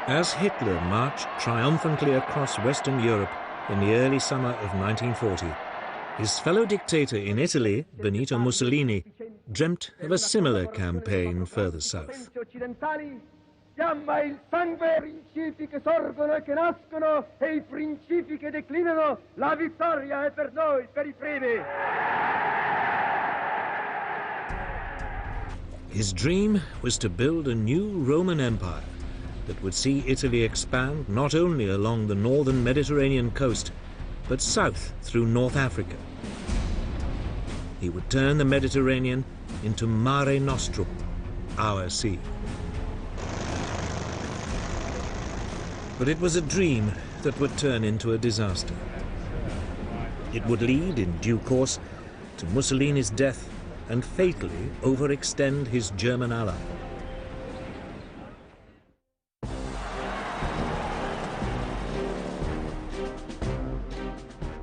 As Hitler marched triumphantly across Western Europe in the early summer of 1940, his fellow dictator in Italy, Benito Mussolini, dreamt of a similar campaign further south. Fiamma il sangue ai principi che sorgono e che nascono e I principi che declinano, la vittoria è per noi, per I primi. His dream was to build a new Roman Empire that would see Italy expand not only along the northern Mediterranean coast, but south through North Africa. He would turn the Mediterranean into Mare Nostrum, our sea. But it was a dream that would turn into a disaster. It would lead, in due course, to Mussolini's death and fatally overextend his German ally.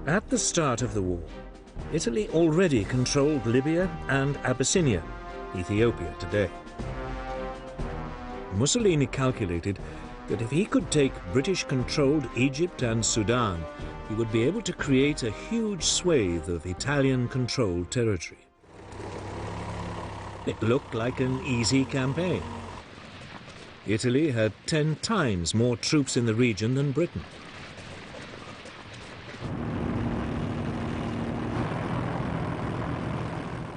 At the start of the war, Italy already controlled Libya and Abyssinia, Ethiopia today. Mussolini calculated that if he could take British-controlled Egypt and Sudan, he would be able to create a huge swathe of Italian-controlled territory. It looked like an easy campaign. Italy had 10 times more troops in the region than Britain.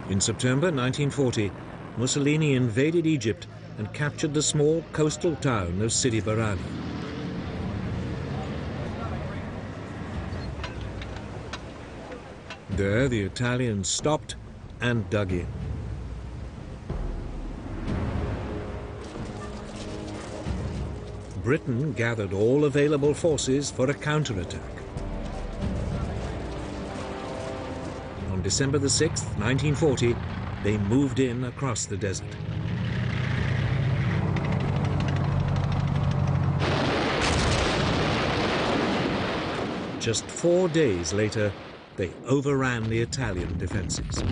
In September 1940, Mussolini invaded Egypt and captured the small coastal town of Sidi Barrani. There, the Italians stopped and dug in. Britain gathered all available forces for a counterattack. On December the 6th, 1940, they moved in across the desert. Just 4 days later, they overran the Italian defenses.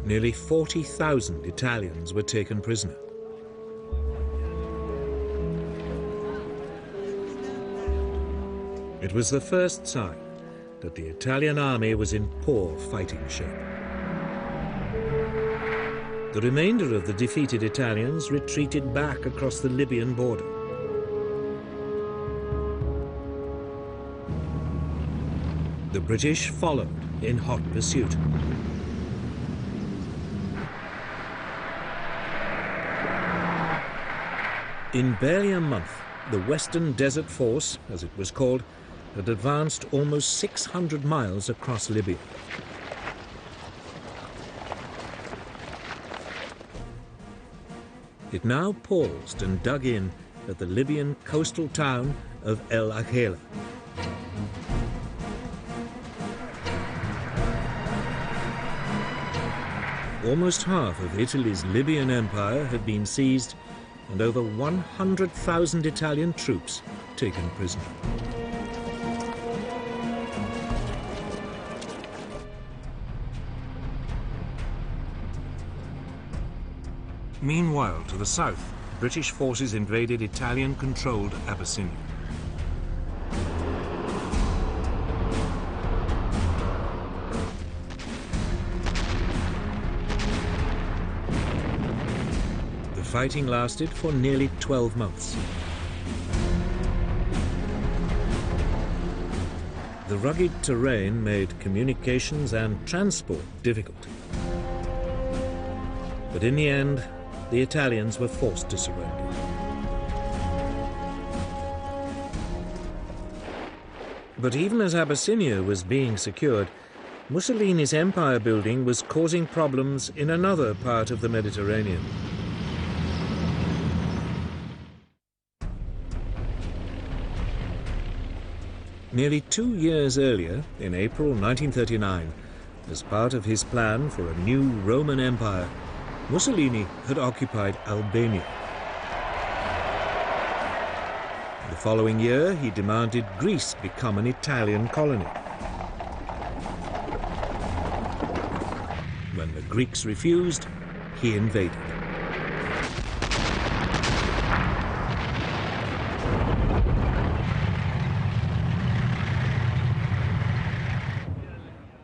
Nearly 40,000 Italians were taken prisoner. It was the first sign that the Italian army was in poor fighting shape. The remainder of the defeated Italians retreated back across the Libyan border. The British followed in hot pursuit. In barely a month, the Western Desert Force, as it was called, had advanced almost 600 miles across Libya. It now paused and dug in at the Libyan coastal town of El Agheila. Almost half of Italy's Libyan empire had been seized and over 100,000 Italian troops taken prisoner. Meanwhile, to the south, British forces invaded Italian-controlled Abyssinia. The fighting lasted for nearly 12 months. The rugged terrain made communications and transport difficult. But in the end, the Italians were forced to surrender. But even as Abyssinia was being secured, Mussolini's empire building was causing problems in another part of the Mediterranean. Nearly 2 years earlier, in April 1939, as part of his plan for a new Roman Empire, Mussolini had occupied Albania. The following year, he demanded Greece become an Italian colony. When the Greeks refused, he invaded.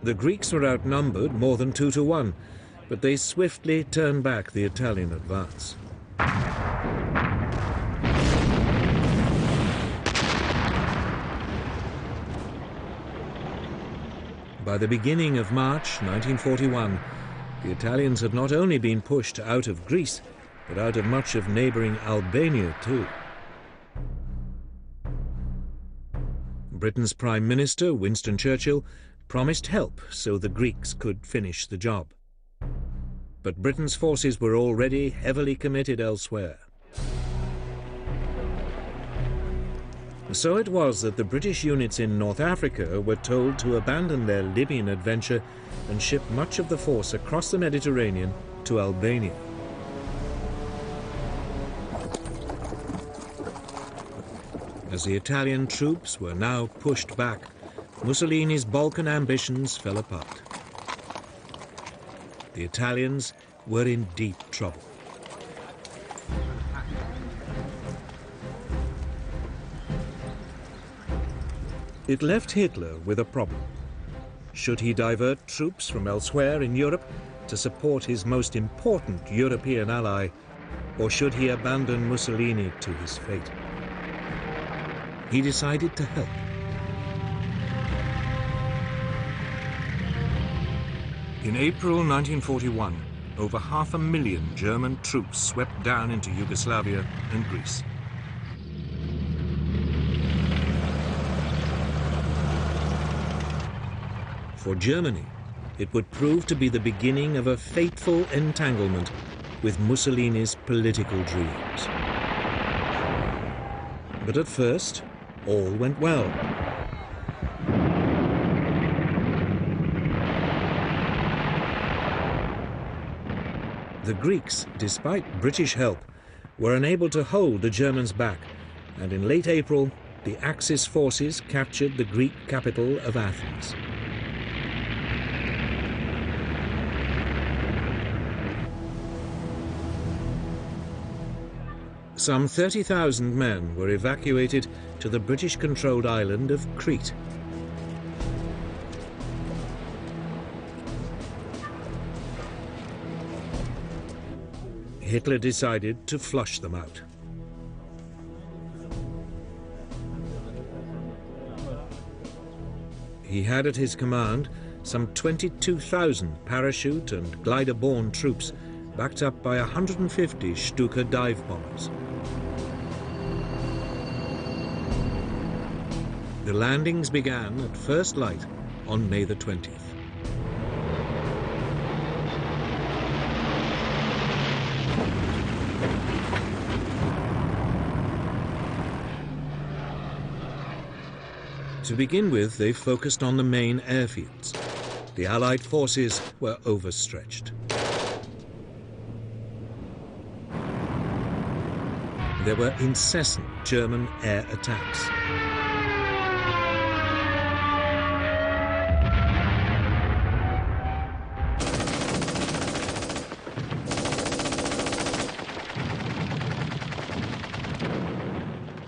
The Greeks were outnumbered more than 2 to 1, but they swiftly turned back the Italian advance. By the beginning of March 1941, the Italians had not only been pushed out of Greece, but out of much of neighboring Albania too. Britain's Prime Minister, Winston Churchill, promised help so the Greeks could finish the job. But Britain's forces were already heavily committed elsewhere. So it was that the British units in North Africa were told to abandon their Libyan adventure and ship much of the force across the Mediterranean to Albania. As the Italian troops were now pushed back, Mussolini's Balkan ambitions fell apart. The Italians were in deep trouble. It left Hitler with a problem. Should he divert troops from elsewhere in Europe to support his most important European ally, or should he abandon Mussolini to his fate? He decided to help. In April 1941, over 500,000 German troops swept down into Yugoslavia and Greece. For Germany, it would prove to be the beginning of a fateful entanglement with Mussolini's political dreams. But at first, all went well. The Greeks, despite British help, were unable to hold the Germans back, and in late April, the Axis forces captured the Greek capital of Athens. Some 30,000 men were evacuated to the British-controlled island of Crete. Hitler decided to flush them out. He had at his command some 22,000 parachute and glider-borne troops, backed up by 150 Stuka dive bombers. The landings began at first light on May the 20th. To begin with, they focused on the main airfields. The Allied forces were overstretched. There were incessant German air attacks.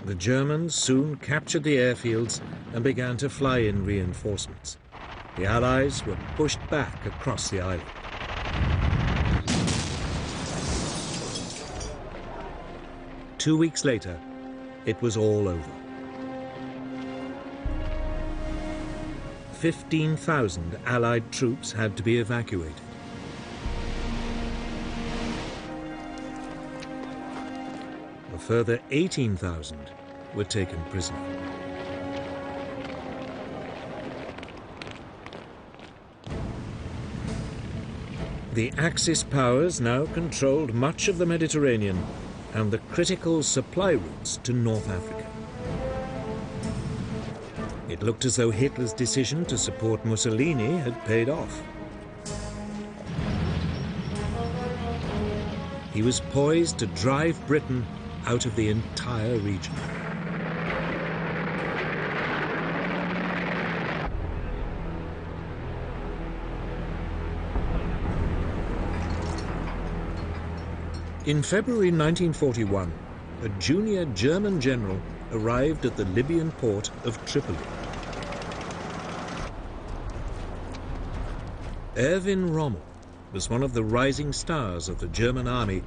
The Germans soon captured the airfields and began to fly in reinforcements. The Allies were pushed back across the island. Two weeks later, it was all over. 15,000 Allied troops had to be evacuated. A further 18,000 were taken prisoner. The Axis powers now controlled much of the Mediterranean and the critical supply routes to North Africa. It looked as though Hitler's decision to support Mussolini had paid off. He was poised to drive Britain out of the entire region. In February 1941, a junior German general arrived at the Libyan port of Tripoli. Erwin Rommel was one of the rising stars of the German army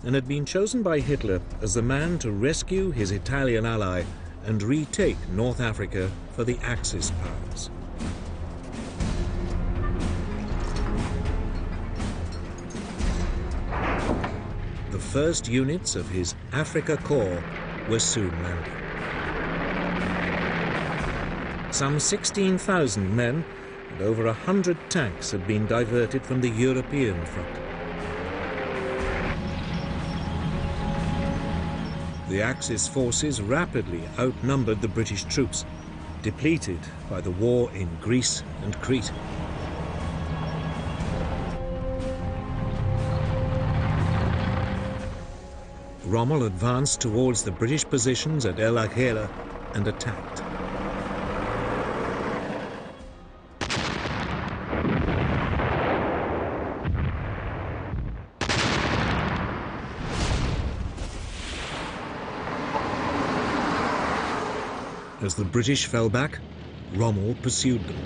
and had been chosen by Hitler as the man to rescue his Italian ally and retake North Africa for the Axis powers. The first units of his Africa Corps were soon landing. Some 16,000 men and over 100 tanks had been diverted from the European front. The Axis forces rapidly outnumbered the British troops, depleted by the war in Greece and Crete. Rommel advanced towards the British positions at El Agheila and attacked. As the British fell back, Rommel pursued them.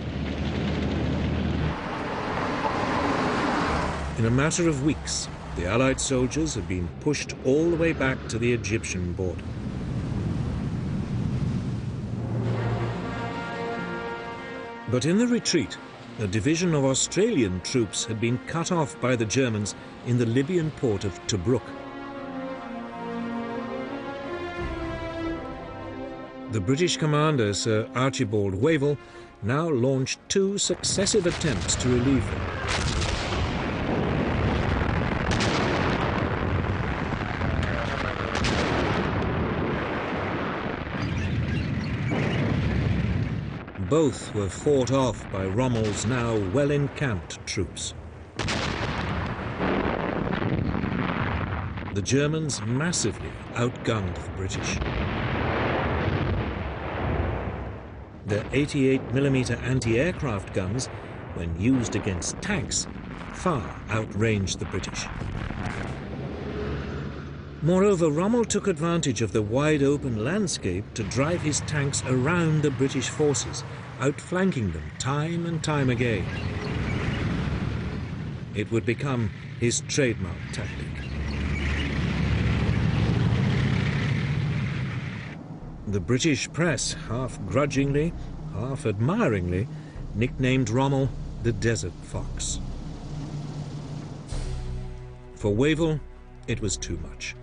In a matter of weeks, the Allied soldiers had been pushed all the way back to the Egyptian border. But in the retreat, a division of Australian troops had been cut off by the Germans in the Libyan port of Tobruk. The British commander, Sir Archibald Wavell, now launched 2 successive attempts to relieve them. Both were fought off by Rommel's now well-encamped troops. The Germans massively outgunned the British. Their 88mm anti-aircraft guns, when used against tanks, far outranged the British. Moreover, Rommel took advantage of the wide-open landscape to drive his tanks around the British forces, outflanking them time and time again. It would become his trademark tactic. The British press, half grudgingly, half admiringly, nicknamed Rommel the Desert Fox. For Wavell, it was too much.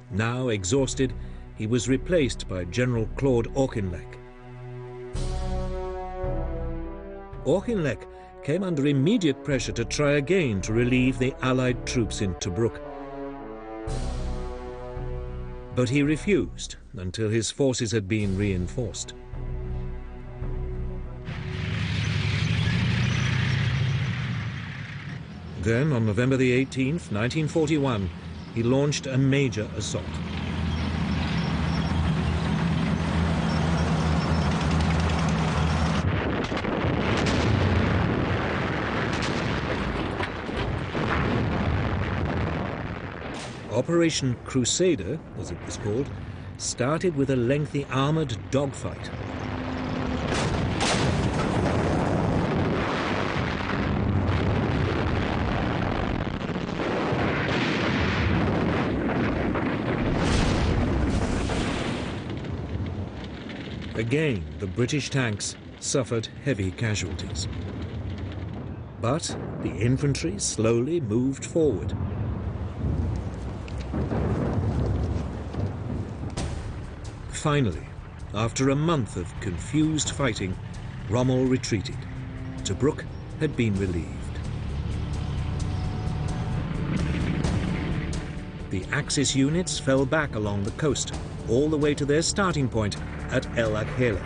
Now exhausted, he was replaced by General Claude Auchinleck. Auchinleck came under immediate pressure to try again to relieve the Allied troops in Tobruk. But he refused until his forces had been reinforced. Then, on November the 18th, 1941, he launched a major assault. Operation Crusader, as it was called, started with a lengthy armored dogfight. Again, the British tanks suffered heavy casualties. But the infantry slowly moved forward. Finally, after a month of confused fighting, Rommel retreated. Tobruk had been relieved. The Axis units fell back along the coast, all the way to their starting point at El Agheila.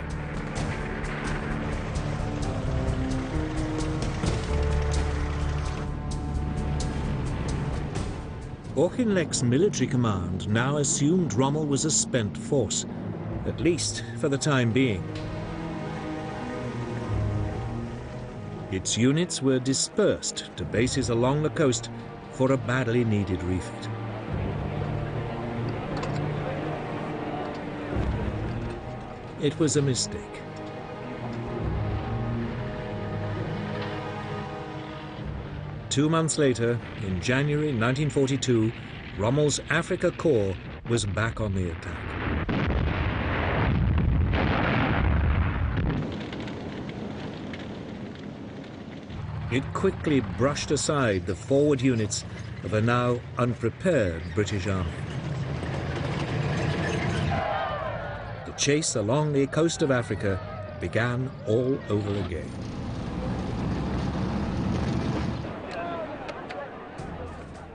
Auchinleck's military command now assumed Rommel was a spent force, at least for the time being. Its units were dispersed to bases along the coast for a badly needed refit. it was a mistake. Two months later, in January 1942, Rommel's Africa Corps was back on the attack. It quickly brushed aside the forward units of a now unprepared British army. The chase along the coast of Africa began all over again.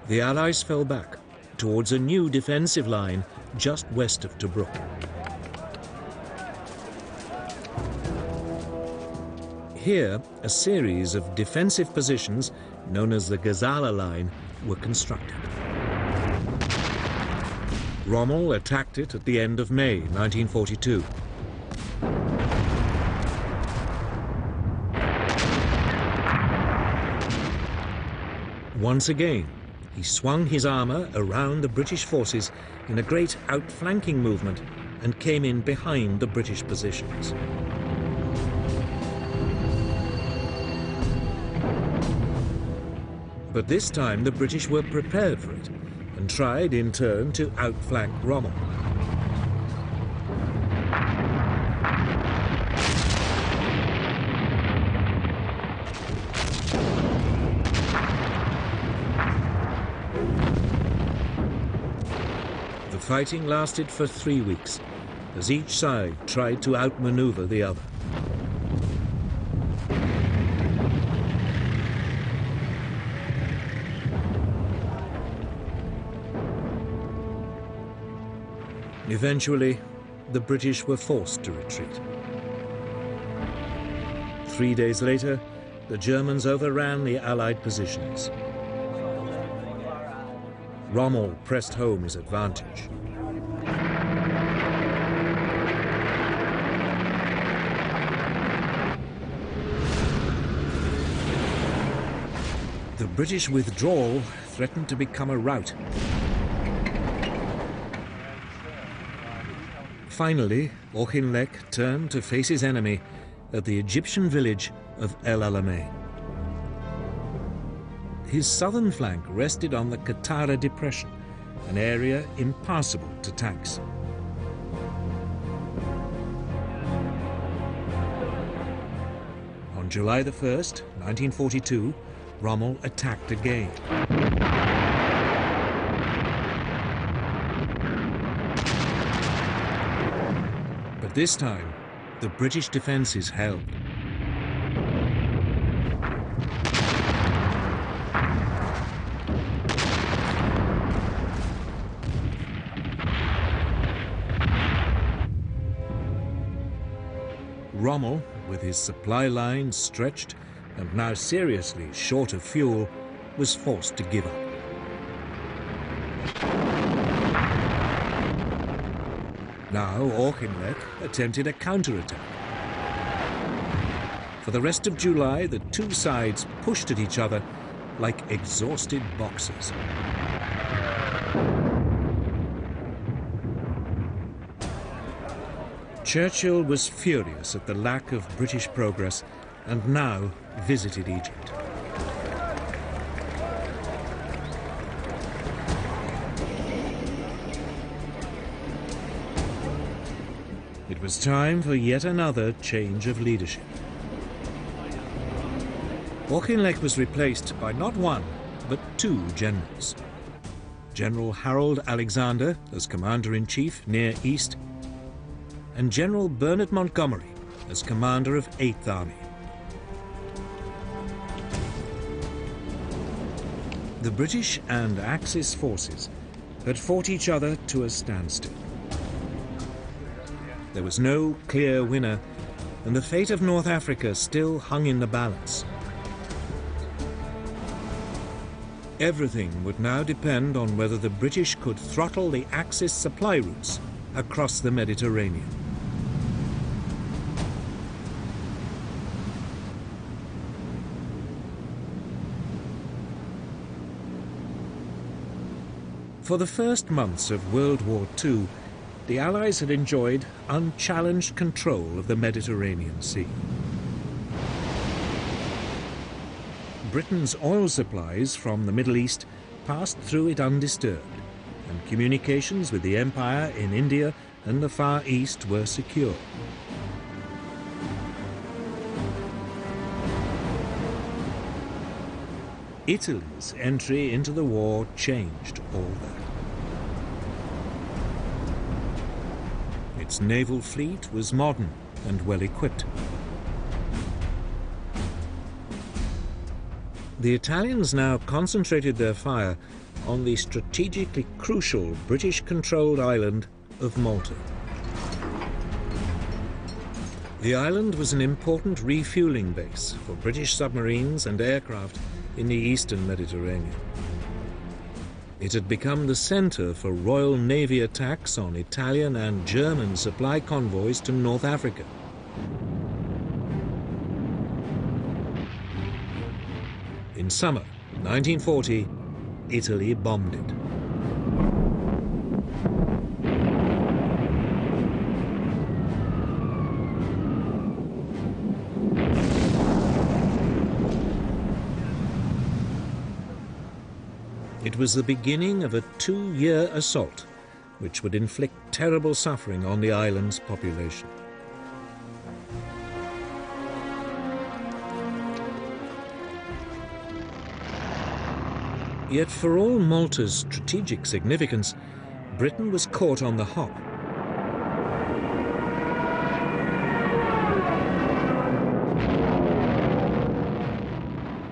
The Allies fell back towards a new defensive line just west of Tobruk. Here, a series of defensive positions, known as the Gazala Line, were constructed. Rommel attacked it at the end of May 1942. Once again, he swung his armour around the British forces in a great outflanking movement and came in behind the British positions. But this time the British were prepared for it and tried in turn to outflank Rommel. The fighting lasted for 3 weeks as each side tried to outmaneuver the other. Eventually, the British were forced to retreat. 3 days later, the Germans overran the Allied positions. Rommel pressed home his advantage. The British withdrawal threatened to become a rout. Finally, Auchinleck turned to face his enemy at the Egyptian village of El Alamein. His southern flank rested on the Qattara Depression, an area impassable to tanks. On July the 1st, 1942, Rommel attacked again. But this time, the British defences held. Rommel, with his supply lines stretched and now seriously short of fuel, was forced to give up. Now Auchinleck attempted a counterattack. For the rest of July, the two sides pushed at each other like exhausted boxers. Churchill was furious at the lack of British progress and now visited Egypt. It was time for yet another change of leadership. Auchinleck was replaced by not one, but two generals. General Harold Alexander as Commander-in-Chief near East, and General Bernard Montgomery as commander of 8th Army. The British and Axis forces had fought each other to a standstill. There was no clear winner, and the fate of North Africa still hung in the balance. Everything would now depend on whether the British could throttle the Axis supply routes across the Mediterranean. For the first months of World War II, the Allies had enjoyed unchallenged control of the Mediterranean Sea. Britain's oil supplies from the Middle East passed through it undisturbed, and communications with the Empire in India and the Far East were secure. Italy's entry into the war changed all that. Its naval fleet was modern and well equipped. The Italians now concentrated their fire on the strategically crucial British-controlled island of Malta. The island was an important refueling base for British submarines and aircraft in the eastern Mediterranean. It had become the center for Royal Navy attacks on Italian and German supply convoys to North Africa. In summer 1940, Italy bombed it. It was the beginning of a 2-year assault, which would inflict terrible suffering on the island's population. Yet for all Malta's strategic significance, Britain was caught on the hop.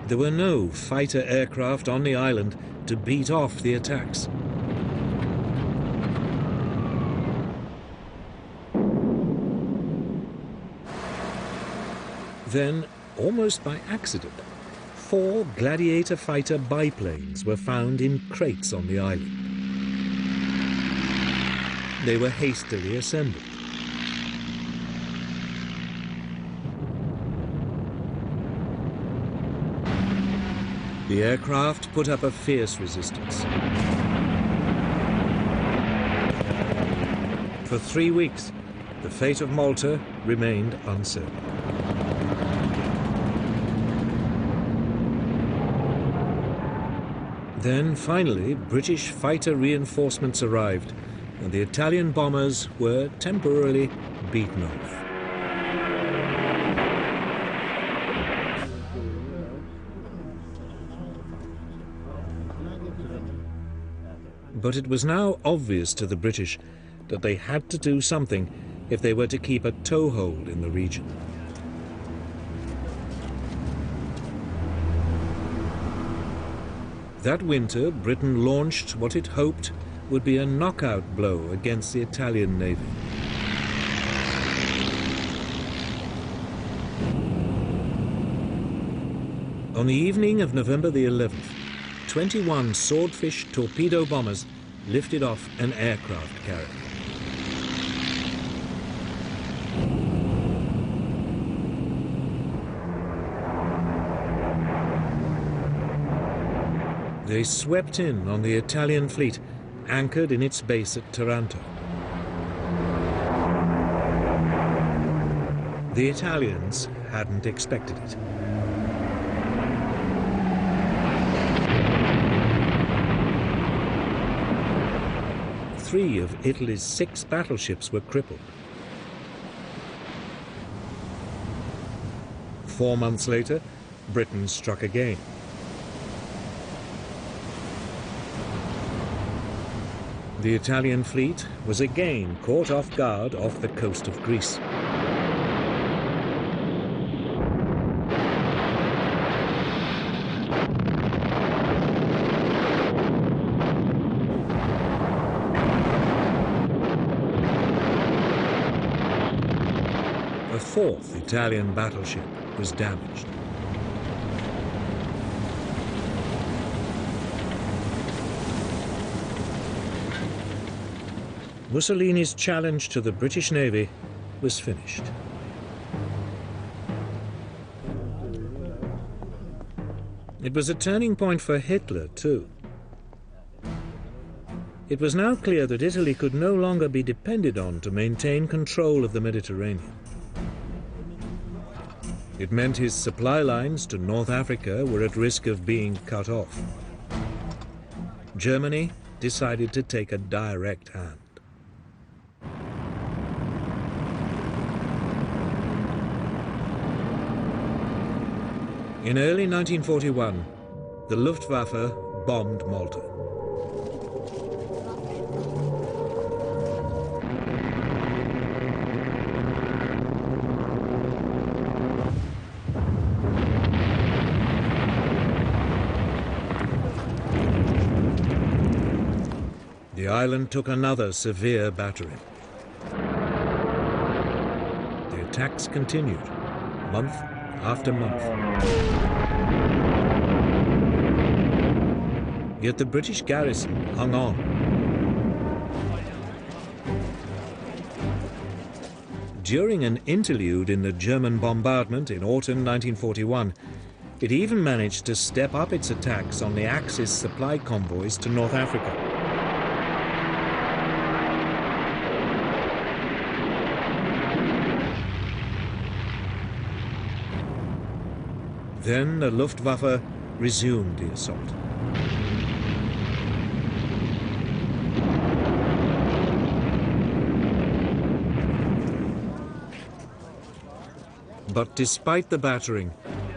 There were no fighter aircraft on the island to beat off the attacks. Then, almost by accident, 4 Gladiator fighter biplanes were found in crates on the island. They were hastily assembled. The aircraft put up a fierce resistance. For 3 weeks, the fate of Malta remained uncertain. Then, finally, British fighter reinforcements arrived, and the Italian bombers were temporarily beaten off. But it was now obvious to the British that they had to do something if they were to keep a toehold in the region. That winter, Britain launched what it hoped would be a knockout blow against the Italian Navy. On the evening of November the 11th, 21 Swordfish torpedo bombers lifted off an aircraft carrier. They swept in on the Italian fleet, anchored in its base at Taranto. The Italians hadn't expected it. Three of Italy's 6 battleships were crippled. 4 months later, Britain struck again. The Italian fleet was again caught off guard off the coast of Greece. A 4th Italian battleship was damaged. Mussolini's challenge to the British Navy was finished. It was a turning point for Hitler, too. It was now clear that Italy could no longer be depended on to maintain control of the Mediterranean. It meant his supply lines to North Africa were at risk of being cut off. Germany decided to take a direct hand. In early 1941, the Luftwaffe bombed Malta. The island took another severe battering. The attacks continued, month after month. Yet the British garrison hung on. During an interlude in the German bombardment in autumn 1941, it even managed to step up its attacks on the Axis supply convoys to North Africa. Then the Luftwaffe resumed the assault. But despite the battering,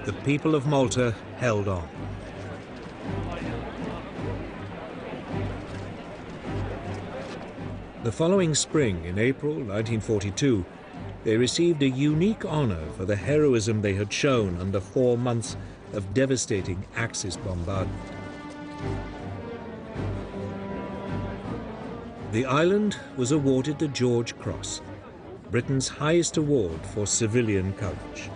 the people of Malta held on. The following spring, in April 1942, they received a unique honor for the heroism they had shown under 4 months of devastating Axis bombardment. The island was awarded the George Cross, Britain's highest award for civilian courage.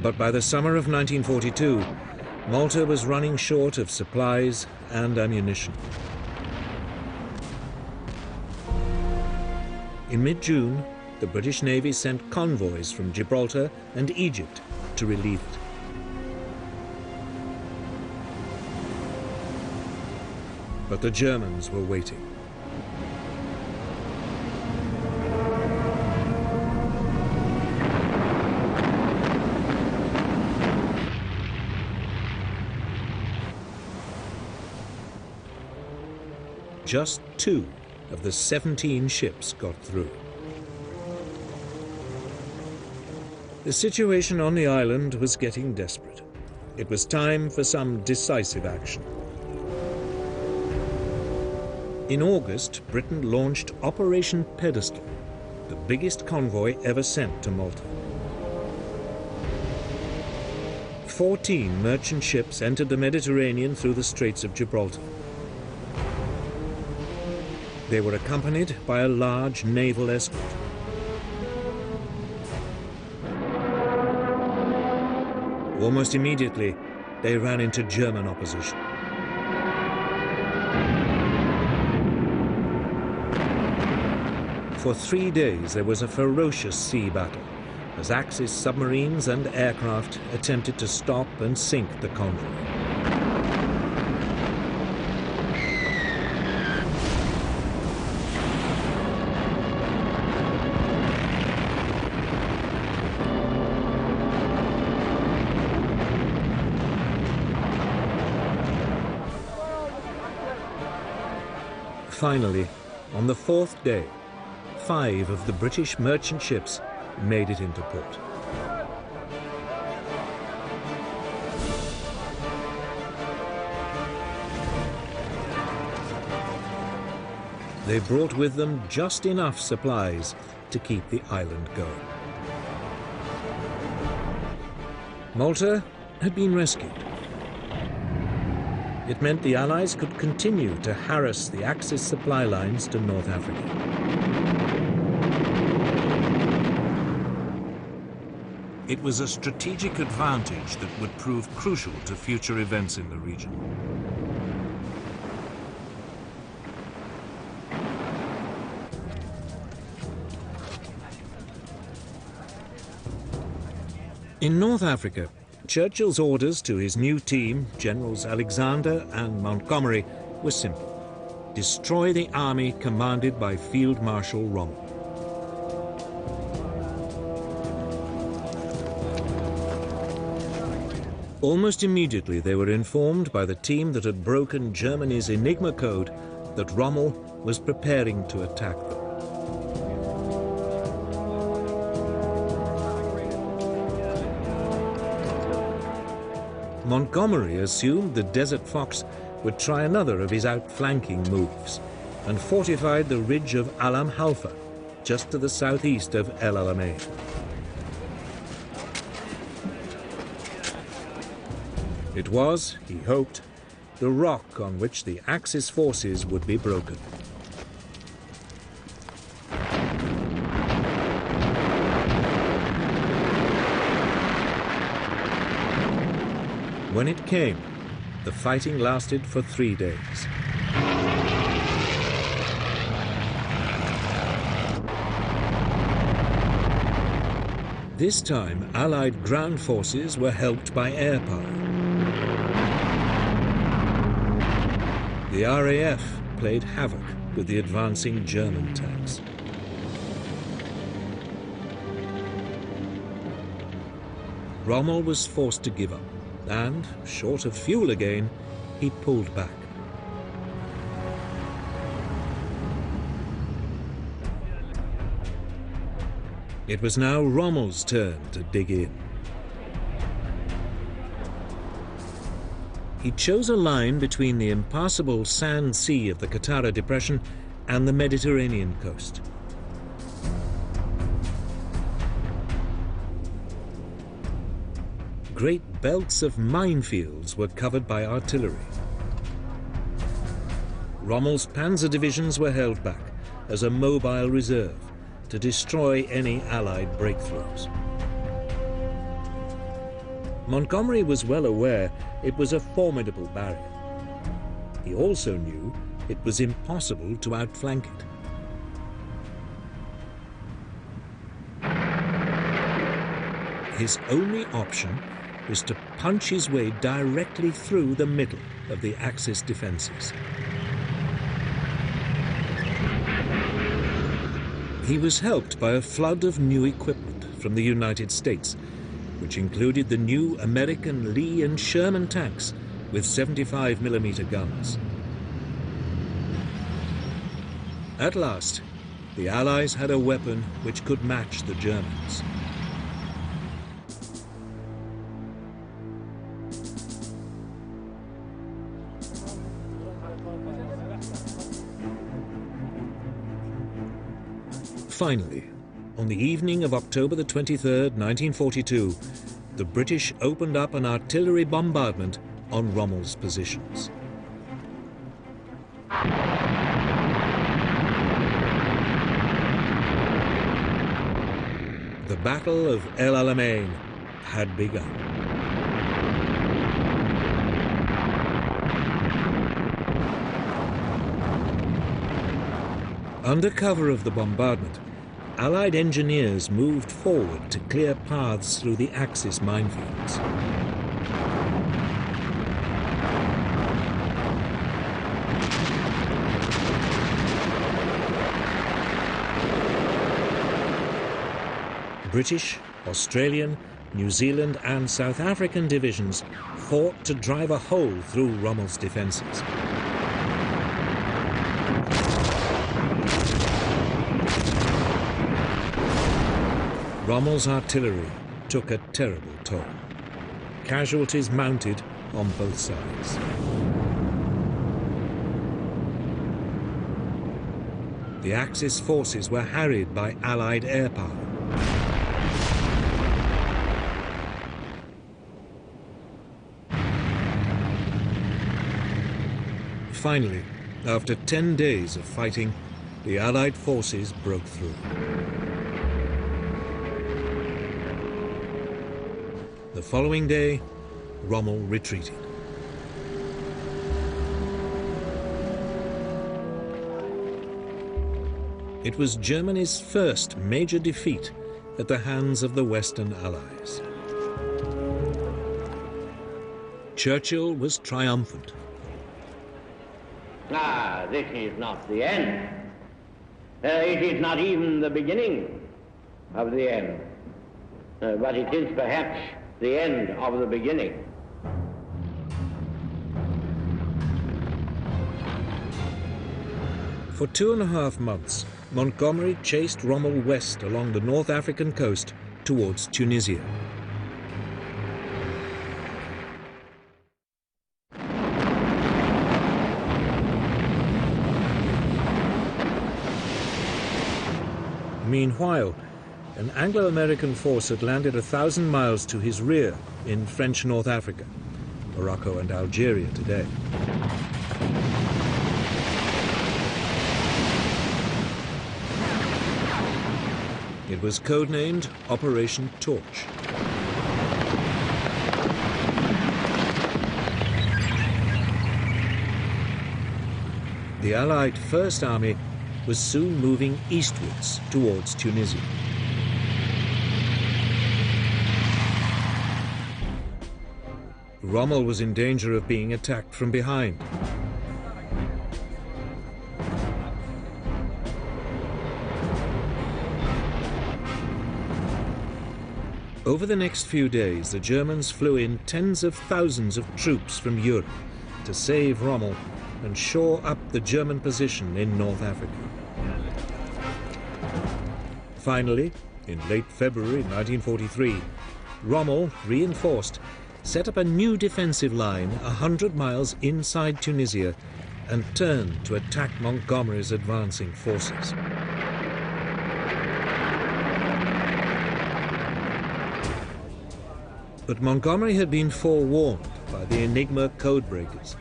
But by the summer of 1942, Malta was running short of supplies and ammunition. In mid-June, the British Navy sent convoys from Gibraltar and Egypt to relieve it. But the Germans were waiting. Just 2 of the 17 ships got through. The situation on the island was getting desperate. It was time for some decisive action. In August, Britain launched Operation Pedestal, the biggest convoy ever sent to Malta. 14 merchant ships entered the Mediterranean through the Straits of Gibraltar. They were accompanied by a large naval escort. Almost immediately, they ran into German opposition. For 3 days, there was a ferocious sea battle as Axis submarines and aircraft attempted to stop and sink the convoy. Finally, on the 4th day, 5 of the British merchant ships made it into port. They brought with them just enough supplies to keep the island going. Malta had been rescued. It meant the Allies could continue to harass the Axis supply lines to North Africa. It was a strategic advantage that would prove crucial to future events in the region. In North Africa, Churchill's orders to his new team, Generals Alexander and Montgomery, were simple. Destroy the army commanded by Field Marshal Rommel. Almost immediately they were informed by the team that had broken Germany's Enigma code that Rommel was preparing to attack them. Montgomery assumed the Desert Fox would try another of his outflanking moves and fortified the ridge of Alam Halfa, just to the southeast of El Alamein. It was, he hoped, the rock on which the Axis forces would be broken. When it came, the fighting lasted for 3 days. This time, Allied ground forces were helped by air power. The RAF played havoc with the advancing German tanks. Rommel was forced to give up, and, short of fuel again, he pulled back. It was now Rommel's turn to dig in. He chose a line between the impassable sand sea of the Qattara Depression and the Mediterranean coast. Great belts of minefields were covered by artillery. Rommel's panzer divisions were held back as a mobile reserve to destroy any Allied breakthroughs. Montgomery was well aware it was a formidable barrier. He also knew it was impossible to outflank it. His only option was to punch his way directly through the middle of the Axis defenses. He was helped by a flood of new equipment from the United States, which included the new American Lee and Sherman tanks with 75mm guns. At last, the Allies had a weapon which could match the Germans. Finally, on the evening of October the 23rd, 1942, the British opened up an artillery bombardment on Rommel's positions. The Battle of El Alamein had begun. Under cover of the bombardment, Allied engineers moved forward to clear paths through the Axis minefields. British, Australian, New Zealand and South African divisions fought to drive a hole through Rommel's defences. Rommel's artillery took a terrible toll. Casualties mounted on both sides. The Axis forces were harried by Allied air power. Finally, after 10 days of fighting, the Allied forces broke through. The following day, Rommel retreated. It was Germany's first major defeat at the hands of the Western Allies. Churchill was triumphant. Ah, this is not the end. It is not even the beginning of the end. But it is perhaps the end of the beginning. For 2.5 months, Montgomery chased Rommel west along the North African coast towards Tunisia. Meanwhile, an Anglo-American force had landed 1,000 miles to his rear in French North Africa, Morocco and Algeria today. It was codenamed Operation Torch. The Allied First Army was soon moving eastwards towards Tunisia. Rommel was in danger of being attacked from behind. Over the next few days, the Germans flew in tens of thousands of troops from Europe to save Rommel and shore up the German position in North Africa. Finally, in late February 1943, Rommel, reinforced, set up a new defensive line 100 miles inside Tunisia and turned to attack Montgomery's advancing forces. But Montgomery had been forewarned by the Enigma codebreakers,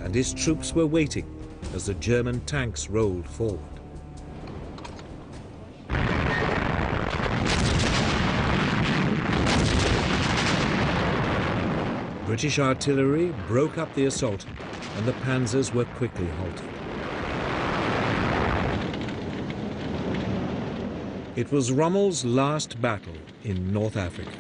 and his troops were waiting as the German tanks rolled forward. British artillery broke up the assault, and the panzers were quickly halted. It was Rommel's last battle in North Africa.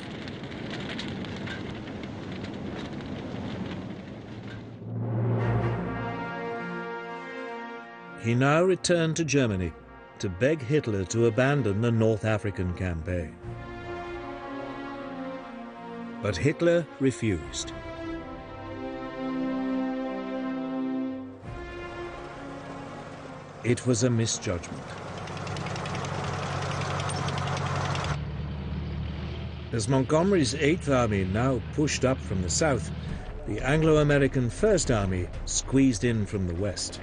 He now returned to Germany to beg Hitler to abandon the North African campaign. But Hitler refused. It was a misjudgment. As Montgomery's 8th Army now pushed up from the south, the Anglo-American First Army squeezed in from the west.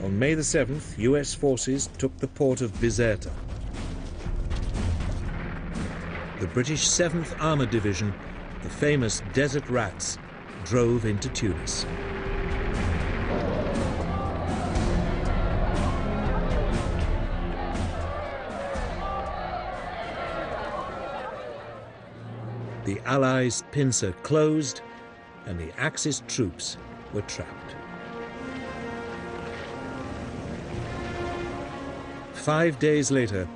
On May the 7th, US forces took the port of Bizerta. The British 7th Armoured Division, the famous Desert Rats, drove into Tunis. The Allies' pincer closed, and the Axis troops were trapped. 5 days later,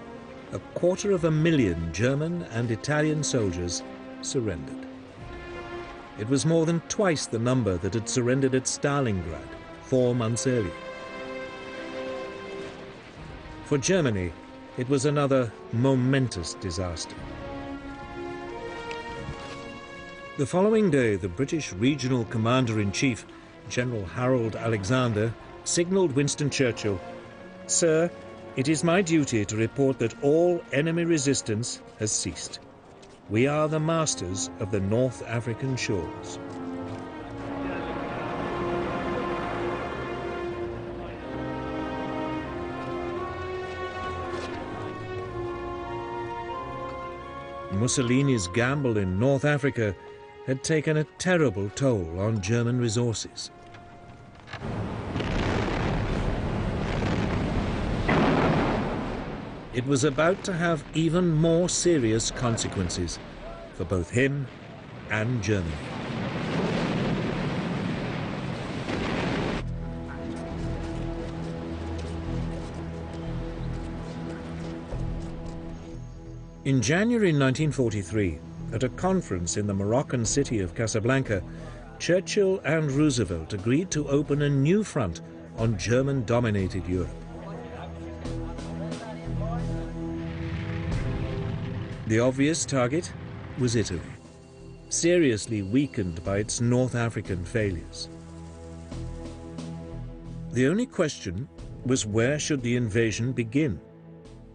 250,000 German and Italian soldiers surrendered. It was more than twice the number that had surrendered at Stalingrad 4 months earlier. For Germany, it was another momentous disaster. The following day, the British Regional Commander-in-Chief, General Harold Alexander, signalled Winston Churchill, "Sir, it is my duty to report that all enemy resistance has ceased. We are the masters of the North African shores." Mussolini's gamble in North Africa had taken a terrible toll on German resources. It was about to have even more serious consequences for both him and Germany. In January 1943, at a conference in the Moroccan city of Casablanca, Churchill and Roosevelt agreed to open a new front on German-dominated Europe. The obvious target was Italy, seriously weakened by its North African failures. The only question was, where should the invasion begin?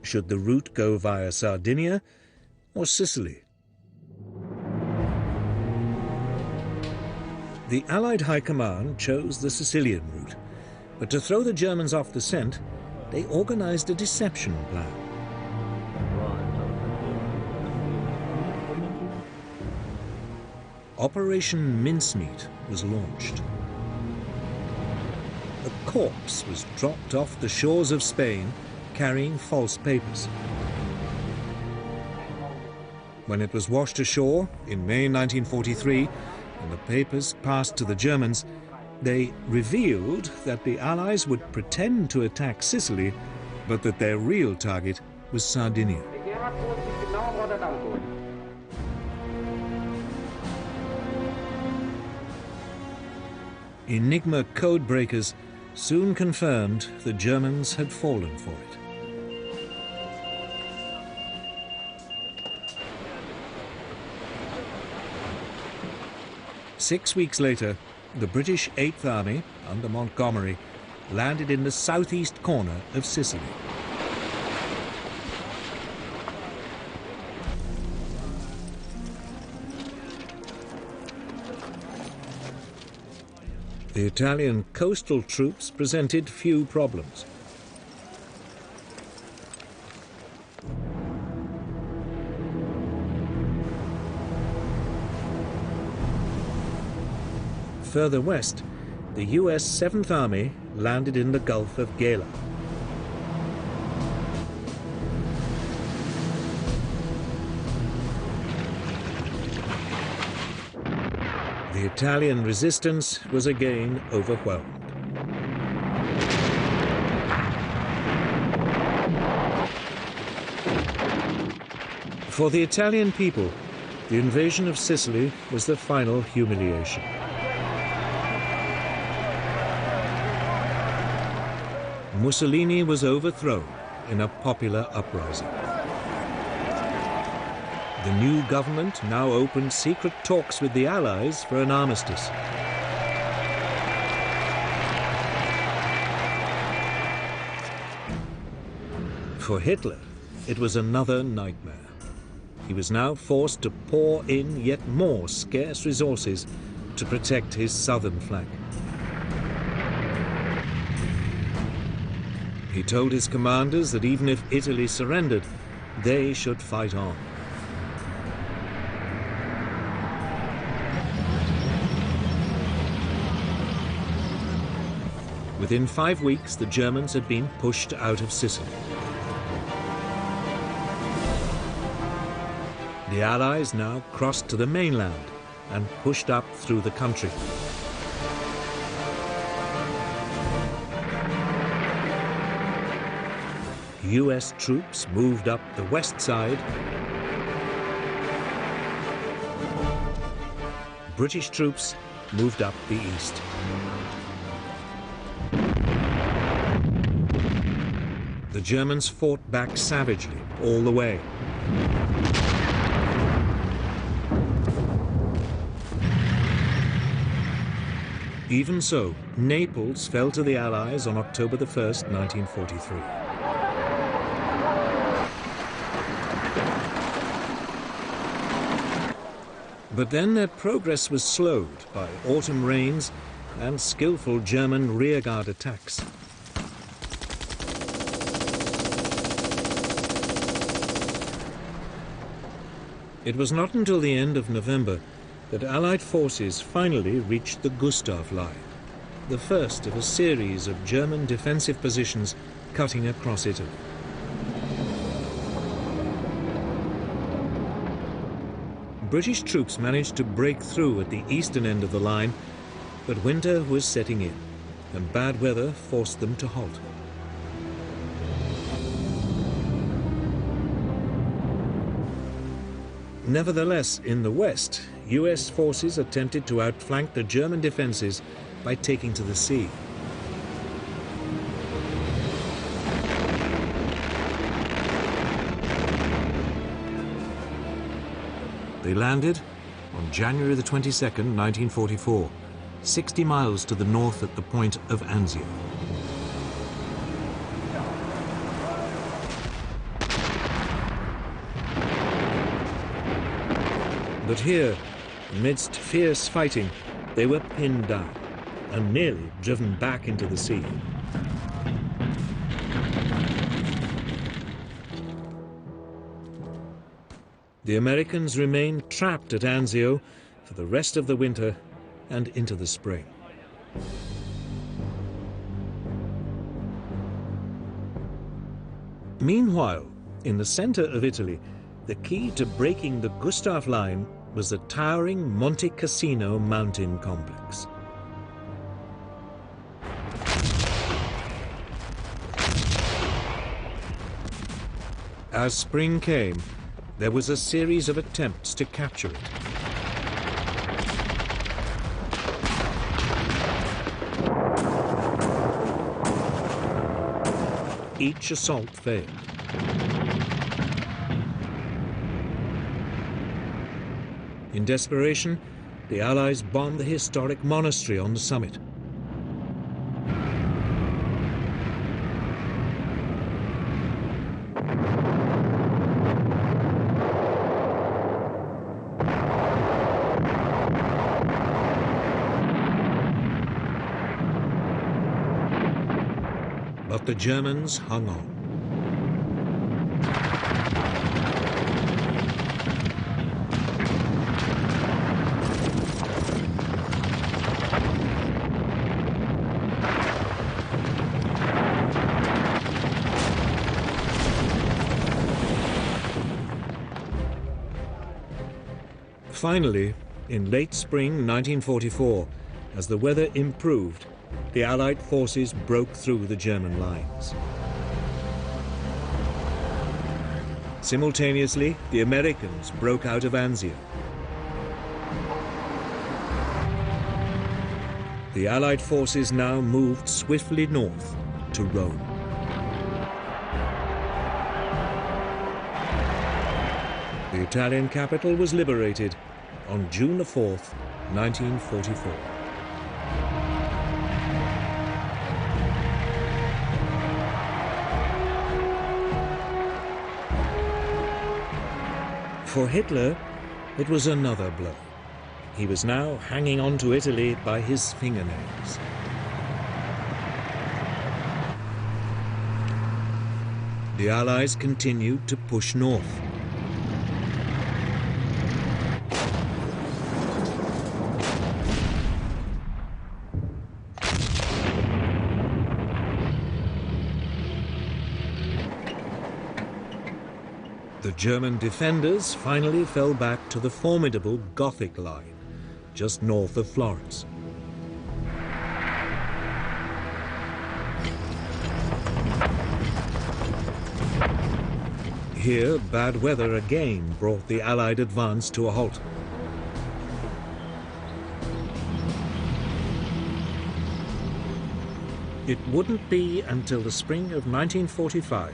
Should the route go via Sardinia or Sicily? The Allied High Command chose the Sicilian route, but to throw the Germans off the scent, they organized a deception plan. Operation Mincemeat was launched. A corpse was dropped off the shores of Spain carrying false papers. When it was washed ashore in May 1943 and the papers passed to the Germans, they revealed that the Allies would pretend to attack Sicily, but that their real target was Sardinia. Enigma code breakers soon confirmed the Germans had fallen for it. Six weeks later, the British 8th Army, under Montgomery, landed in the southeast corner of Sicily. The Italian coastal troops presented few problems. Further west, the US 7th Army landed in the Gulf of Gela. The Italian resistance was again overwhelmed. For the Italian people, the invasion of Sicily was the final humiliation. Mussolini was overthrown in a popular uprising. The new government now opened secret talks with the Allies for an armistice. For Hitler, it was another nightmare. He was now forced to pour in yet more scarce resources to protect his southern flank. He told his commanders that even if Italy surrendered, they should fight on. Within 5 weeks, the Germans had been pushed out of Sicily. The Allies now crossed to the mainland and pushed up through the country. US troops moved up the west side. British troops moved up the east. The Germans fought back savagely all the way. Even so, Naples fell to the Allies on October the 1st, 1943. But then their progress was slowed by autumn rains and skillful German rearguard attacks. It was not until the end of November that Allied forces finally reached the Gustav Line, the first of a series of German defensive positions cutting across Italy. British troops managed to break through at the eastern end of the line, but winter was setting in, and bad weather forced them to halt. Nevertheless, in the west, US forces attempted to outflank the German defenses by taking to the sea. They landed on January the 22nd, 1944, 60 miles to the north at the point of Anzio. But here, amidst fierce fighting, they were pinned down and nearly driven back into the sea. The Americans remained trapped at Anzio for the rest of the winter and into the spring. Meanwhile, in the center of Italy, the key to breaking the Gustav Line was the towering Monte Cassino mountain complex. As spring came, there was a series of attempts to capture it. Each assault failed. In desperation, the Allies bombed the historic monastery on the summit. But the Germans hung on. Finally, in late spring 1944, as the weather improved, the Allied forces broke through the German lines. Simultaneously, the Americans broke out of Anzio. The Allied forces now moved swiftly north to Rome. The Italian capital was liberated on June the 4th, 1944. For Hitler, it was another blow. He was now hanging on to Italy by his fingernails. The Allies continued to push north. The German defenders finally fell back to the formidable Gothic line, just north of Florence. Here, bad weather again brought the Allied advance to a halt. It wouldn't be until the spring of 1945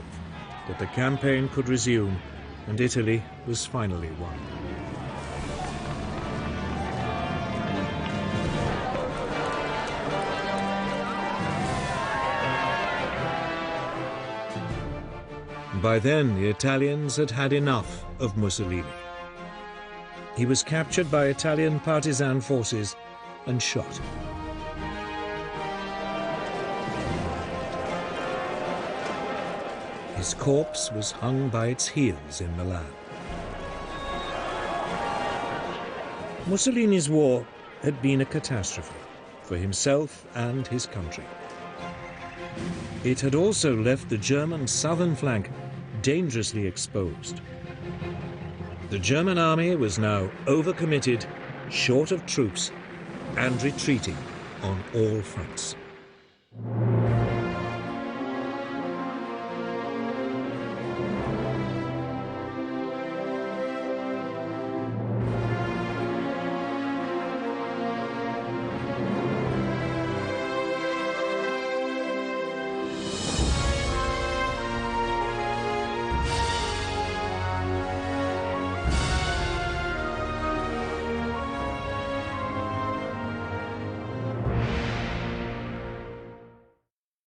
that the campaign could resume and Italy was finally won. By then, the Italians had had enough of Mussolini. He was captured by Italian partisan forces and shot. His corpse was hung by its heels in Milan. Mussolini's war had been a catastrophe for himself and his country. It had also left the German southern flank dangerously exposed. The German army was now overcommitted, short of troops, and retreating on all fronts.